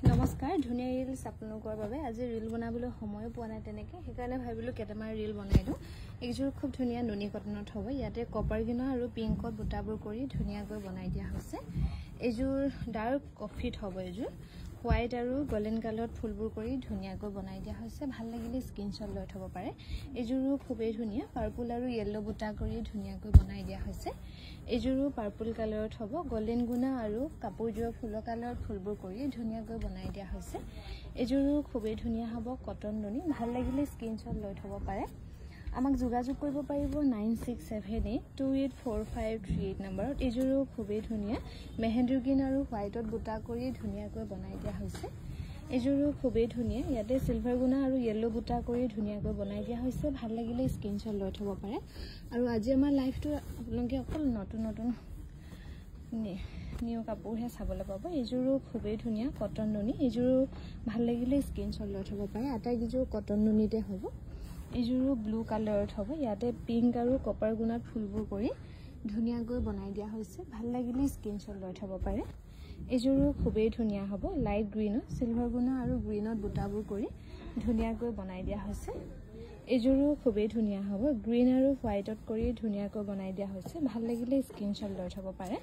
নমস্কাৰ ধুনিয়া ৰিলছ আপোনালোকৰ বাবে আজি ৰিল বনাবলৈ সময় পোৱা নাই তেনেকে সেইকাৰণে ভাবিলো কেটামান ৰিল বনাই দিও এইযোৰ খুব ধুনিয়া নুনি কটনত হ'ব ইয়াতে কপাৰ গিনা আৰু পিংকত বুটাবোৰ কৰি ধুনিয়াকৈ বনাই দিয়া হৈছে এইযোৰ ডাৰ্ক কফিত হ'ব এইযোৰ হোৱাইট আৰু গোল্ডেন কালাৰত ফুলবোৰ কৰি ধুনিয়াকৈ বনাই দিয়া হৈছে ভাল লাগিলে স্ক্ৰিনশ্বট লৈ থব পাৰে এইযোৰো খুবেই ধুনিয়া পাৰ্পল আৰু ইয়েলো বুটা কৰি ধুনিয়াকৈ বনাই দিয়া হৈছে এইযোৰো পাৰ্পল কালাৰত হ'ব গোল্ডেন গুনা আৰু কাপোৰযোৰ ফুলৰ কালাৰত ফুলবোৰ কৰি ধুনিয়াকৈ বনাই দিয়া হৈছে এইযোৰো খুবেই ধুনিয়া হ'ব কটন নুনি ভাল লাগিলে স্ক্ৰিনশ্বট লৈ থব পাৰে আমাক যোগাযোগ কৰিব পাৰিব 9678284538 নম্বৰত এইযোৰো খুবেই ধুনিয়া মেহেন্দি গ্ৰীণ আৰু হোৱাইটত বুটা কৰি ধুনিয়াকৈ বনাই দিয়া হৈছে এইযোৰো খুবেই ধুনিয়া ইয়াতে সিলভাৰ গুনা আৰু ইয়েলো বুটা কৰি ধুনিয়াকৈ বনাই দিয়া হৈছে ভাল লাগিলে স্ক্ৰিনশ্বট লৈ থব পাৰে আৰু আজি আমাৰ লাইভটো আপোনালোকে অকল নতুন নিউ কাপোৰহে চাবলৈ পাব এইযোৰো খুবেই ধুনিয়া কটন নুনি এইযোৰো ভাল লাগিলে স্ক্ৰিনশ্বট লৈ থব পাৰে আটাইকেইযোৰ কটন নুনিতে হ'ব এইযোৰো ব্লু কালাৰত হ'ব ইয়াতে পিংক আৰু কপাৰ গুণাত ফুলবোৰ কৰি ধুনিয়াকৈ বনাই দিয়া হৈছে ভাল লাগিলে স্ক্ৰিনশ্বট লৈ থব পাৰে এইযোৰো খুবেই ধুনিয়া হ'ব লাইট গ্ৰীনত সিলভাৰ গুণা আৰু গ্ৰীনত বুটাবোৰ কৰি ধুনিয়াকৈ বনাই দিয়া হৈছে এইযোৰো খুবেই ধুনিয়া হ'ব গ্ৰীন আৰু হোৱাইটত কৰি ধুনিয়াকৈ বনাই দিয়া হৈছে ভাল লাগিলে স্ক্ৰিনশ্বট লৈ থব পাৰে